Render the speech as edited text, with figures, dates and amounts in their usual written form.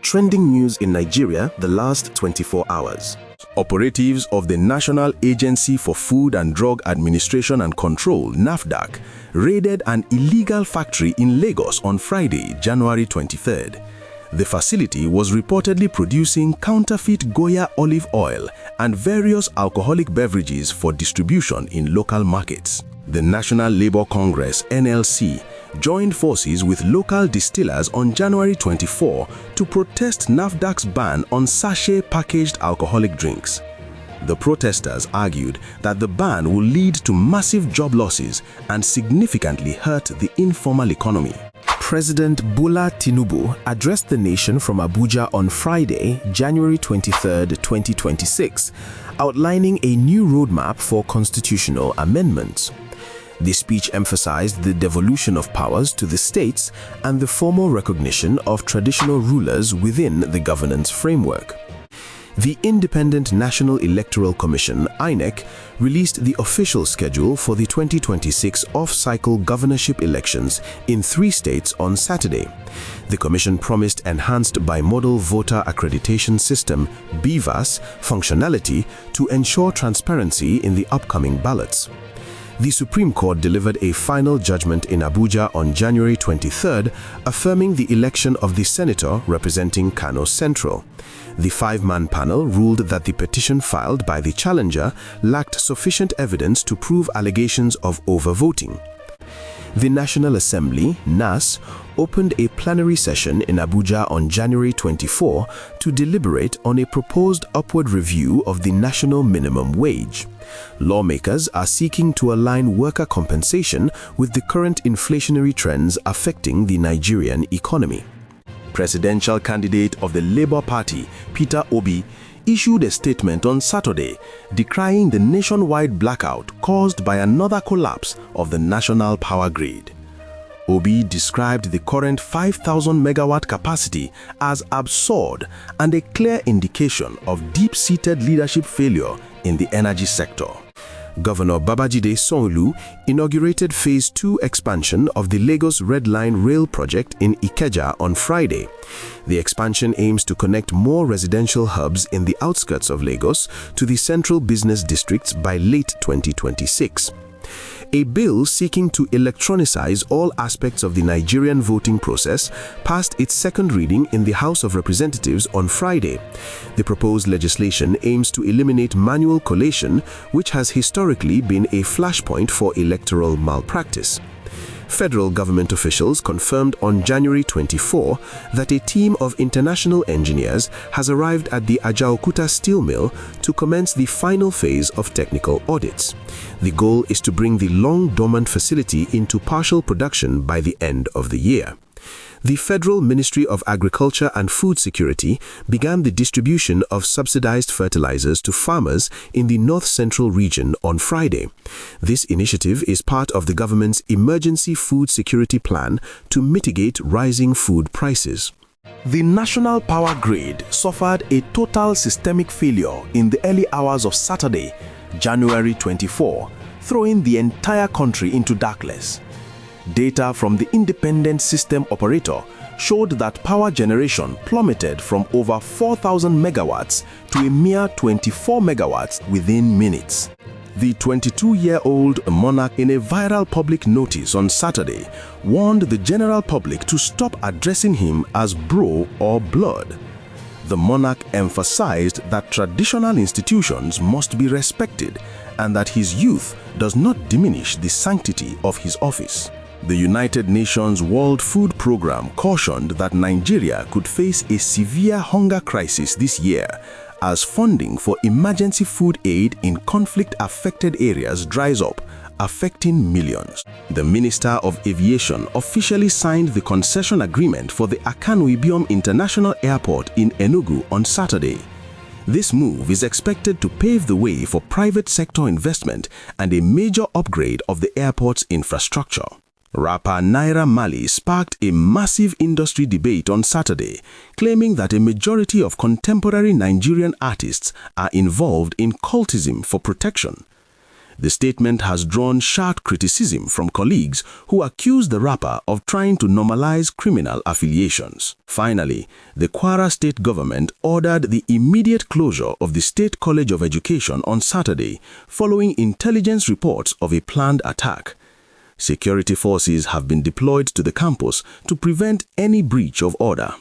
trending news in Nigeria the last 24 hours. Operatives of the National Agency for Food and Drug Administration and Control, NAFDAC, raided an illegal factory in Lagos on Friday, January 23rd. The facility was reportedly producing counterfeit Goya olive oil and various alcoholic beverages for distribution in local markets. The National Labour Congress (NLC) joined forces with local distillers on January 24 to protest NAFDAC's ban on sachet-packaged alcoholic drinks. The protesters argued that the ban will lead to massive job losses and significantly hurt the informal economy. President Bola Tinubu addressed the nation from Abuja on Friday, January 23, 2026, outlining a new roadmap for constitutional amendments. The speech emphasized the devolution of powers to the states and the formal recognition of traditional rulers within the governance framework. The Independent National Electoral Commission (INEC) released the official schedule for the 2026 off-cycle governorship elections in 3 states on Saturday. The commission promised enhanced bimodal voter accreditation system (BVAS) functionality to ensure transparency in the upcoming ballots. The Supreme Court delivered a final judgment in Abuja on January 23rd, affirming the election of the senator representing Kano Central. The 5-man panel ruled that the petition filed by the challenger lacked sufficient evidence to prove allegations of overvoting. The National Assembly (NAS) opened a plenary session in Abuja on January 24 to deliberate on a proposed upward review of the national minimum wage. Lawmakers are seeking to align worker compensation with the current inflationary trends affecting the Nigerian economy. Presidential candidate of the Labour Party, Peter Obi, issued a statement on Saturday decrying the nationwide blackout caused by another collapse of the national power grid. Obi described the current 5,000 megawatt capacity as absurd and a clear indication of deep-seated leadership failure in the energy sector. Governor Babajide Sanwo-Olu inaugurated Phase 2 expansion of the Lagos Red Line rail project in Ikeja on Friday. The expansion aims to connect more residential hubs in the outskirts of Lagos to the central business districts by late 2026. A bill seeking to electronicize all aspects of the Nigerian voting process passed its second reading in the House of Representatives on Friday. The proposed legislation aims to eliminate manual collation, which has historically been a flashpoint for electoral malpractice. Federal government officials confirmed on January 24 that a team of international engineers has arrived at the Ajaokuta steel mill to commence the final phase of technical audits. The goal is to bring the long-dormant facility into partial production by the end of the year. The Federal Ministry of Agriculture and Food Security began the distribution of subsidized fertilizers to farmers in the north-central region on Friday. This initiative is part of the government's emergency food security plan to mitigate rising food prices. The national power grid suffered a total systemic failure in the early hours of Saturday, January 24, throwing the entire country into darkness. Data from the independent system operator showed that power generation plummeted from over 4,000 megawatts to a mere 24 megawatts within minutes. The 22-year-old monarch, in a viral public notice on Saturday, warned the general public to stop addressing him as bro or blood. The monarch emphasized that traditional institutions must be respected and that his youth does not diminish the sanctity of his office. The United Nations World Food Programme cautioned that Nigeria could face a severe hunger crisis this year as funding for emergency food aid in conflict-affected areas dries up, affecting millions. The Minister of Aviation officially signed the concession agreement for the Akanu Ibiam International Airport in Enugu on Saturday. This move is expected to pave the way for private sector investment and a major upgrade of the airport's infrastructure. Rapper Naira Marley sparked a massive industry debate on Saturday, claiming that a majority of contemporary Nigerian artists are involved in cultism for protection. The statement has drawn sharp criticism from colleagues who accuse the rapper of trying to normalize criminal affiliations. Finally, the Kwara State government ordered the immediate closure of the State College of Education on Saturday, following intelligence reports of a planned attack. Security forces have been deployed to the campus to prevent any breach of order.